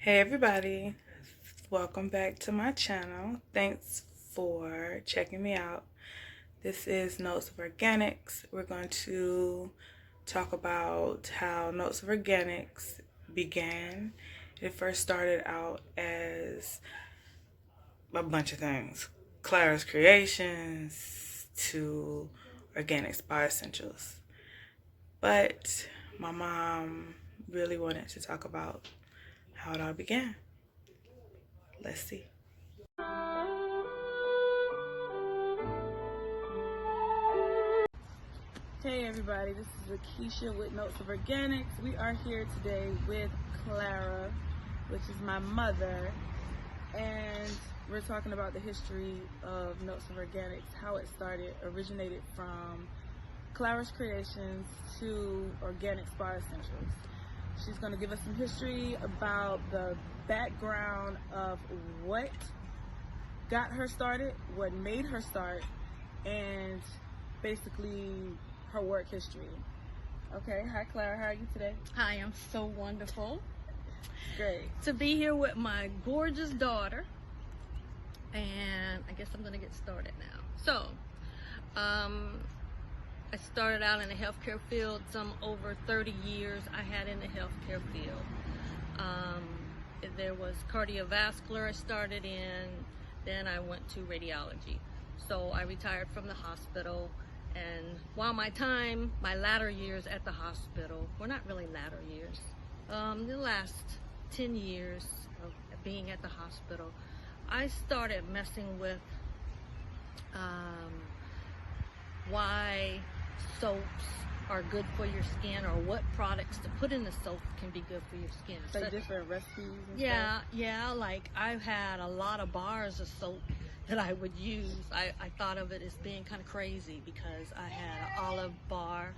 Hey everybody, welcome back to my channel. Thanks for checking me out. This is Notes of Organics. We're going to talk about how Notes of Organics began. It first started out as a bunch of things. Clara's Creations to Organic Spa Essentials. But my mom really wanted to talk about how it all began. Let's see. Hey everybody, this is Lakeisha with Notes of Organics. We are here today with Clara, which is my mother, and we're talking about the history of Notes of Organics, how it started, originated from Clara's Creations to Organic Spa Essentials. She's going to give us some history about the background of what got her started, what made her start, and basically her work history. Okay, hi Clara, how are you today? Hi, I'm so wonderful. Great. To be here with my gorgeous daughter. And I guess I'm gonna get started now. So, I started out in the healthcare field. Some over 30 years I had in the healthcare field. There was cardiovascular I started in, then I went to radiology. So I retired from the hospital, and while my latter years at the hospital, well, not really latter years, the last 10 years of being at the hospital, I started messing with why soaps are good for your skin, or what products to put in the soap can be good for your skin. So different recipes and stuff? Yeah, like I've had a lot of bars of soap that I would use. I thought of it as being kind of crazy because I had an olive bar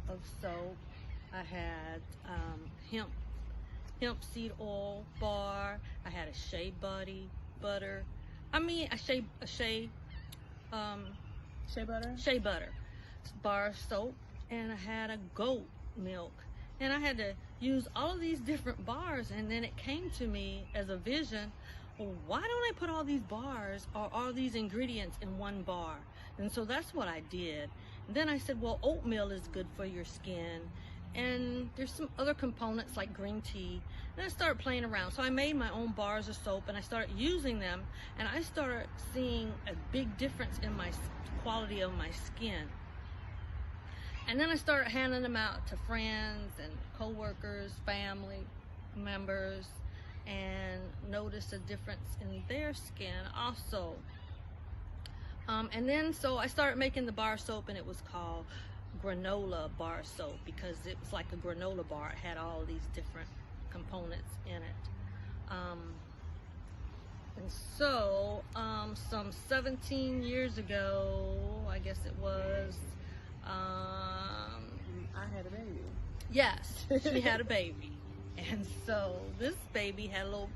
of soap. I had hemp seed oil bar. I had a shea butter. Shea butter bar of soap, and I had a goat milk, and I had to use all of these different bars. And then it came to me as a vision, well, why don't I put all these bars or all these ingredients in one bar? And so that's what I did. And then I said, well, oatmeal is good for your skin, and there's some other components like green tea. And I started playing around. So I made my own bars of soap, and I started using them, and I started seeing a big difference in my quality of my skin. And then I started handing them out to friends and co-workers, family members, and noticed a difference in their skin also. And then so I started making the bar soap, and it was called granola bar soap because it was like a granola bar. It had all these different components in it. And so some 17 years ago, I guess it was, I had a baby. Yes, she had a baby. And so this baby had a little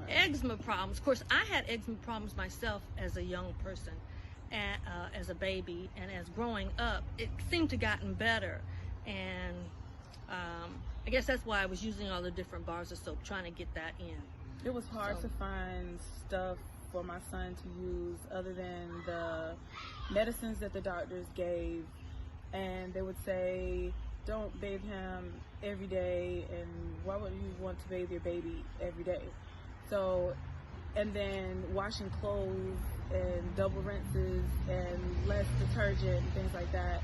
eczema problems. Of course, I had eczema problems myself as a young person, and as a baby, and as growing up, it seemed to gotten better. And I guess that's why I was using all the different bars of soap, trying to get that in. It was hard to find stuff for my son to use other than the medicines that the doctors gave, and they would say, don't bathe him every day, and why would you want to bathe your baby every day? So, and then washing clothes and double rinses and less detergent and things like that.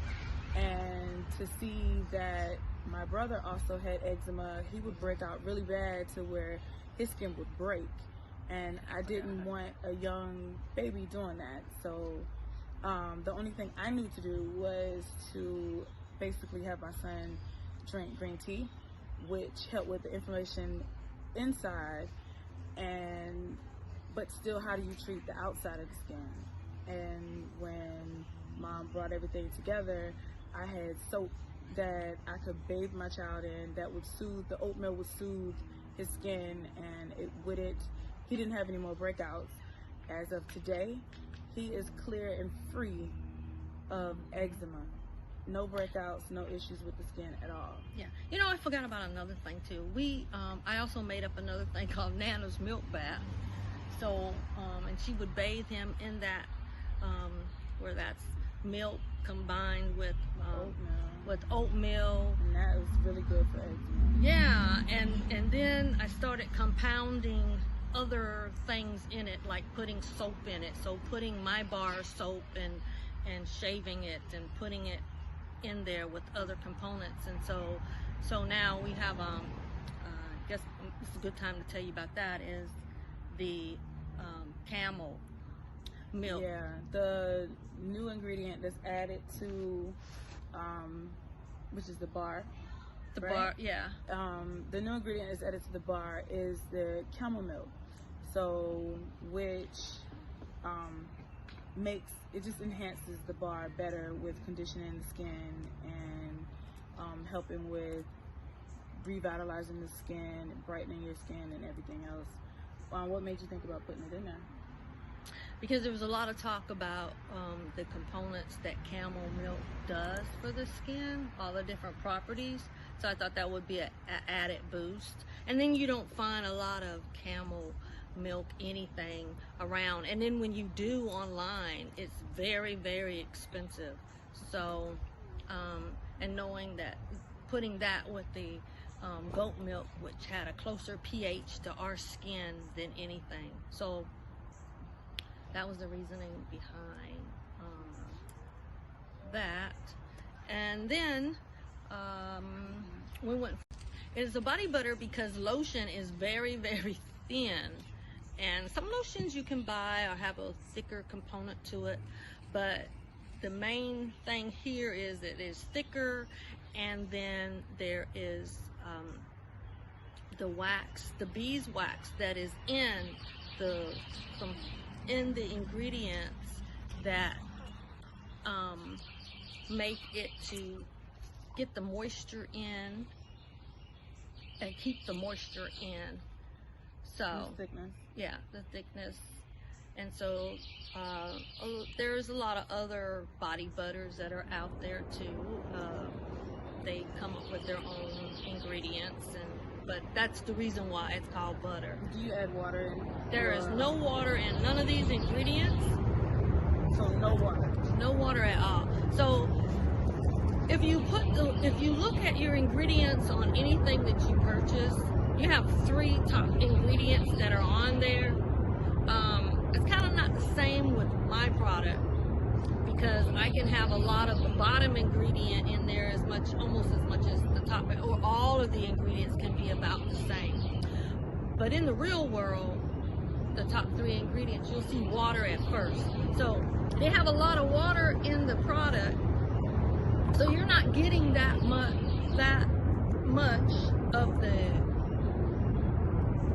And to see that my brother also had eczema, he would break out really bad to where his skin would break, and I didn't want a young baby doing that. So the only thing I knew to do was to basically have my son drink green tea, which helped with the inflammation inside, but still, how do you treat the outside of the skin? And when Mom brought everything together, I had soap that I could bathe my child in that would soothe, the oatmeal would soothe his skin, and he didn't have any more breakouts. As of today, he is clear and free of eczema. no breakouts, no issues with the skin at all. Yeah. I forgot about another thing too. I also made up another thing called Nana's milk bath. So, and she would bathe him in that, where that's milk combined with oatmeal. And that was really good for eczema. Yeah, and then I started compounding other things in it, like putting soap in it. So putting my bar soap and shaving it and putting it in there with other components. And so now we have, I guess it's a good time to tell you about that, is the camel milk. Yeah, the new ingredient that's added to, which is the bar. The right? bar, yeah. The new ingredient that's added to the bar is the camel milk. So, which it just enhances the bar better with conditioning the skin and helping with revitalizing the skin, brightening your skin, and everything else. What made you think about putting it in there? Because there was a lot of talk about the components that camel milk does for the skin, all the different properties. So I thought that would be an added boost. And then you don't find a lot of camel milk anything around. And then when you do online, it's very, very expensive. So, and knowing that, putting that with the goat milk, which had a closer pH to our skin than anything. So that was the reasoning behind that. And then we went, it's a body butter because lotion is very, very thin. And some lotions you can buy or have a thicker component to it. But the main thing here is that it is thicker, and then there is the wax, the beeswax that is in the ingredients that make it to get the moisture in and keep the moisture in. So The thickness. yeah, the thickness. And so there's a lot of other body butters that are out there too. They come up with their own ingredients, but that's the reason why it's called butter. Do you add water in? There is no water in none of these ingredients. So no water. No water at all. So if you look at your ingredients on anything that you purchase, you have 3 top ingredients that are on there. It's kind of not the same with my product, because I can have a lot of the bottom ingredient in there almost as much as the top, or all of the ingredients can be about the same. But in the real world, the top 3 ingredients, you'll see water at first. So they have a lot of water in the product, so you're not getting that much of the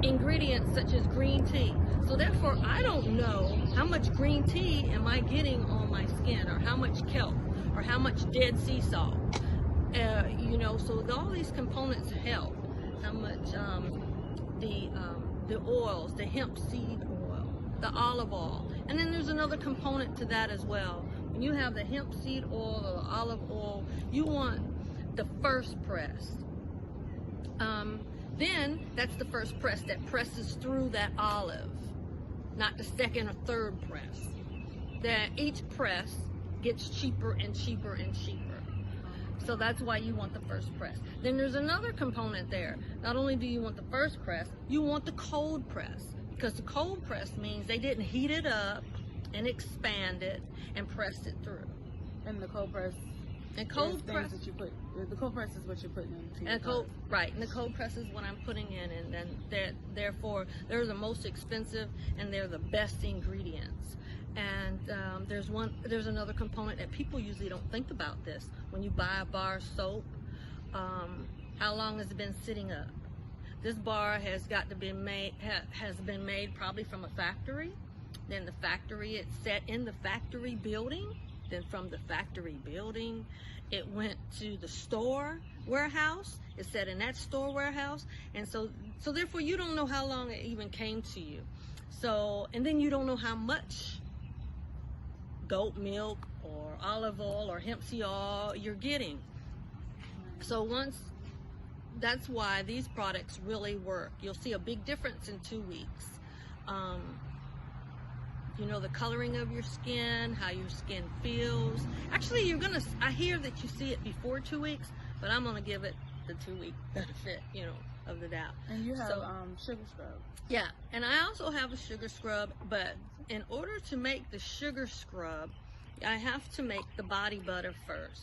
ingredients such as green tea. So therefore, I don't know how much green tea am I getting on my skin, or how much kelp, or how much dead sea salt. So all these components help. How much the oils, the hemp seed oil, the olive oil, and then there's another component to that as well. When you have the hemp seed oil or the olive oil, you want the first press. Then that's the first press that presses through that olive, not the second or third press. That each press gets cheaper and cheaper and cheaper. So that's why you want the first press. Then there's another component there. Not only do you want the first press, you want the cold press, because the cold press means they didn't heat it up and expand it and press it through. And the cold press. And cold press that you put. The cold press is what you're putting into. And cold, right? And the cold press is what I'm putting in, and then therefore they're the most expensive and they're the best ingredients. And there's another component that people usually don't think about this. When you buy a bar of soap, how long has it been sitting up? This bar has been made probably from a factory. Then the factory, it's set in the factory building. Then from the factory building, it went to the store warehouse. It's set in that store warehouse, and so therefore you don't know how long it even came to you. So, and then you don't know how much goat milk or olive oil or hemp seed oil you're getting. So that's why these products really work. You'll see a big difference in 2 weeks. You know, the coloring of your skin, how your skin feels. Actually, I hear that you see it before 2 weeks, but I'm gonna give it the 2 week benefit, of the doubt. And you have sugar scrub. Yeah, and I also have a sugar scrub, but in order to make the sugar scrub, I have to make the body butter first.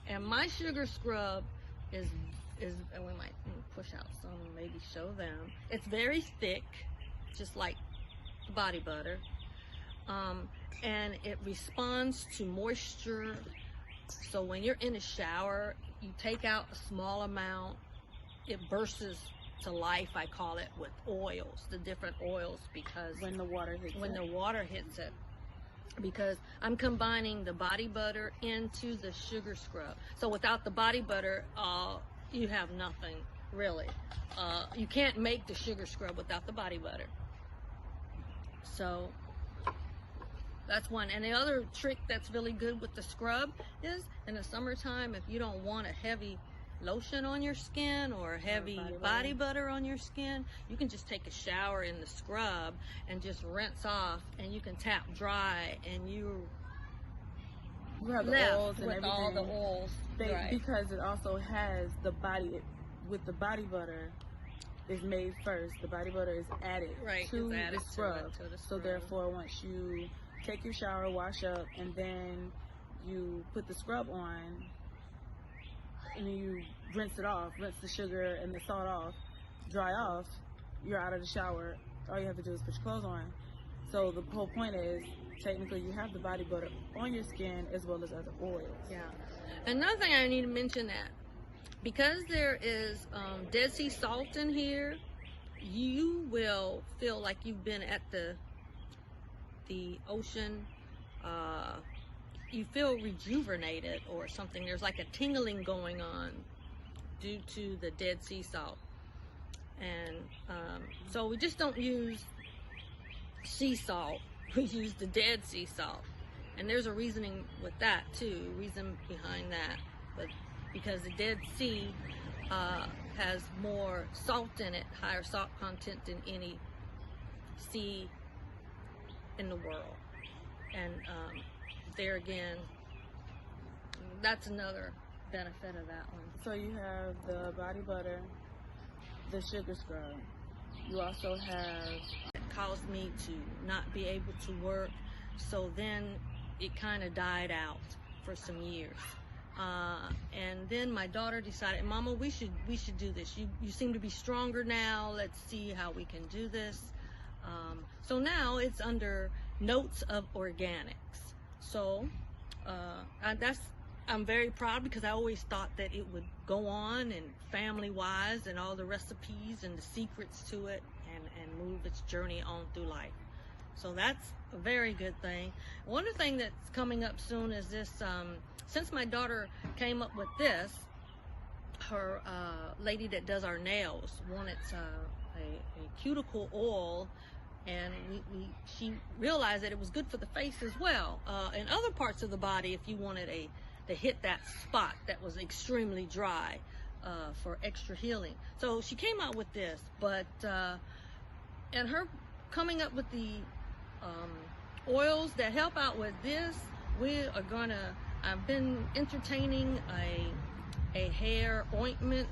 And my sugar scrub is and we might push out some, maybe show them. It's very thick, just like the body butter. And it responds to moisture. So when you're in a shower, you take out a small amount, it bursts to life, I call it, with oils, the different oils, because when the water hits it, because I'm combining the body butter into the sugar scrub. So without the body butter, you have nothing really. You can't make the sugar scrub without the body butter. So that's one. And the other trick that's really good with the scrub is in the summertime, if you don't want a heavy lotion on your skin or heavy body butter on your skin, you can just take a shower in the scrub and just rinse off, and you can tap dry, and you have the left oils and with everything. all the oils. Because it also has the body, with the body butter is made first. The body butter is added to the scrub. So therefore, once you take your shower, wash up, and then you put the scrub on, and you rinse it off, rinse the sugar and the salt off, dry off, you're out of the shower. All you have to do is put your clothes on. So the whole point is, technically, you have the body butter on your skin as well as other oils. Yeah. Another thing I need to mention, that because there is Dead Sea salt in here, you will feel like you've been at the ocean. You feel rejuvenated or something. There's like a tingling going on due to the Dead Sea salt. And so we just don't use sea salt, we use the Dead Sea salt. And there's a reasoning with that too, reason behind that. But because the Dead Sea has more salt in it, higher salt content than any sea in the world. And there again, that's another benefit of that one. So you have the body butter, the sugar scrub. You also have... It caused me to not be able to work, so then it kind of died out for some years. And then my daughter decided, Mama, we should do this. You seem to be stronger now. Let's see how we can do this. So now it's under Notes of Organics. So I'm very proud, because I always thought that it would go on and family-wise and all the recipes and the secrets to it and move its journey on through life. So that's a very good thing. One of the things that's coming up soon is this, since my daughter came up with this, her lady that does our nails wanted a cuticle oil, and she realized that it was good for the face as well, and other parts of the body if you wanted to hit that spot that was extremely dry, for extra healing. So she came out with this, but and her coming up with the oils that help out with this, I've been entertaining a hair ointment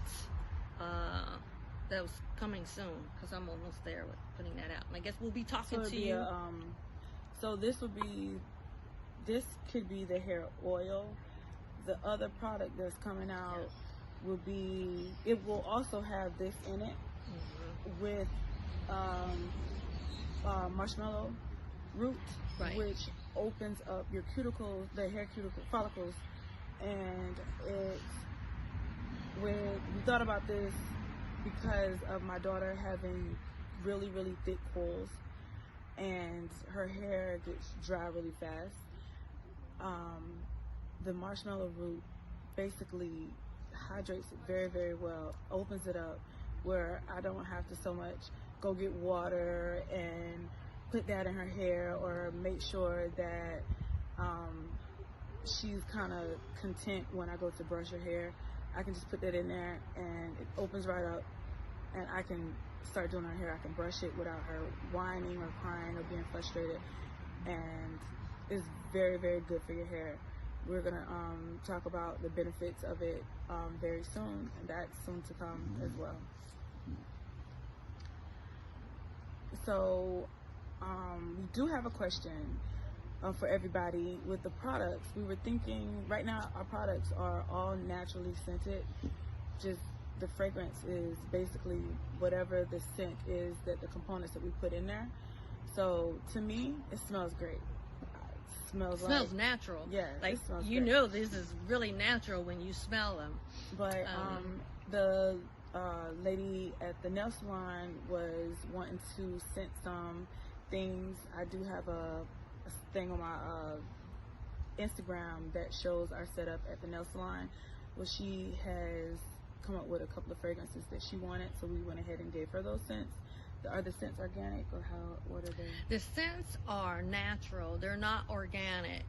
that was coming soon, because I'm almost there with putting that out. And I guess we'll be talking to you. So this could be the hair oil. The other product that's coming out it will also have this in it, with marshmallow root, which opens up your cuticles, the hair cuticle follicles. And we thought about this because of my daughter having really, really thick coils, and her hair gets dry really fast. The marshmallow root basically hydrates it very, very well, opens it up, where I don't have to so much go get water and put that in her hair, or make sure that she's kind of content when I go to brush her hair. I can just put that in there and it opens right up, and I can start doing her hair. I can brush it without her whining or crying or being frustrated, and it's very, very good for your hair. We're gonna talk about the benefits of it very soon, and that's soon to come as well. So we do have a question for everybody with the products. We were thinking, right now our products are all naturally scented. Just the fragrance is basically whatever the scent is, that the components that we put in there. So to me, it smells great. It smells natural. Yeah, like it smells you great. know this is really natural when you smell them. But the lady at the nail salon was wanting to scent some things. I do have a thing on my Instagram that shows our setup at the nail salon, where she has come up with a couple of fragrances that she wanted, so we went ahead and gave her those scents. Are the scents organic, or what are they? The scents are natural. They're not organic.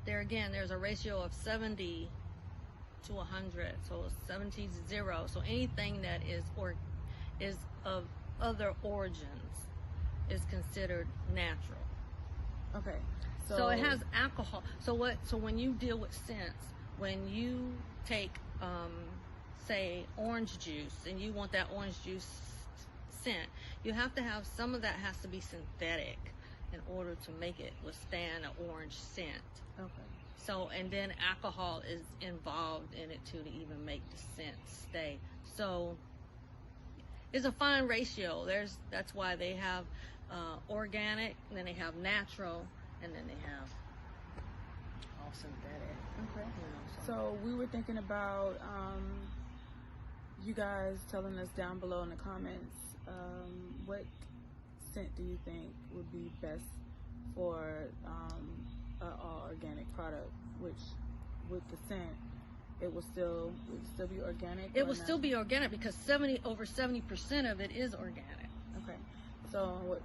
There's a ratio of 70 to 100. So 70 is 0. So anything that is of other origins is considered natural. Okay. So it has alcohol. So when you deal with scents, when you take say orange juice, and you want that orange juice scent, you have to have some of that has to be synthetic in order to make it withstand an orange scent. Okay. So, and then alcohol is involved in it too, to even make the scent stay. So it's a fine ratio. That's why they have organic, and then they have natural, and then they have all synthetic. Okay. You know, so we were thinking about you guys telling us down below in the comments what scent do you think would be best for an all organic product, which with the scent it would still be organic. It will still be organic because over 70% of it is organic. Okay. So what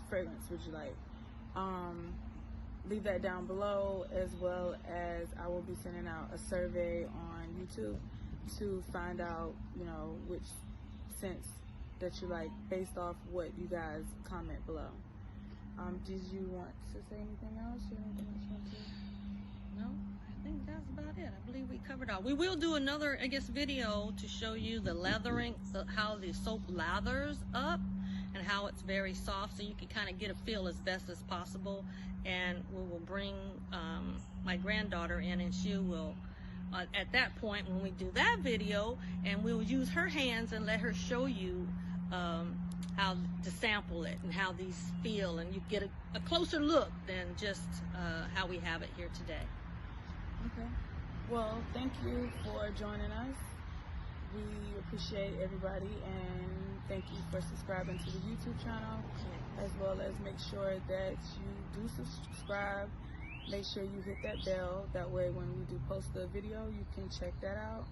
fragrance would you like? Leave that down below, as well as I will be sending out a survey on YouTube to find out, which scents that you like based off what you guys comment below. Did you want to say anything else? Or anything else you want to? No, I think that's about it. I believe we covered all. We will do another, video to show you the lathering, how the soap lathers up, and how it's very soft, so you can kind of get a feel as best as possible. And we will bring my granddaughter in, and she will, at that point when we do that video, and we'll use her hands and let her show you how to sample it and how these feel, and you get a closer look than just how we have it here today. Okay. Well, thank you for joining us. We appreciate everybody, and thank you for subscribing to the YouTube channel, as well as make sure that you do subscribe. Make sure you hit that bell. That way when we do post the video, you can check that out.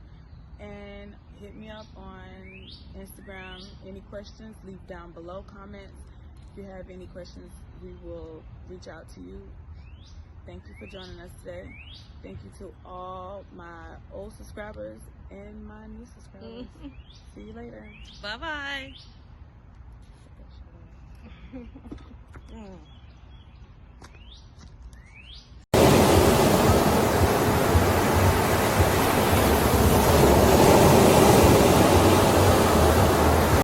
And hit me up on Instagram. Any questions, leave down below comments. If you have any questions, we will reach out to you. Thank you for joining us today. Thank you to all my old subscribers and my new subscribers. See you later. Bye-bye.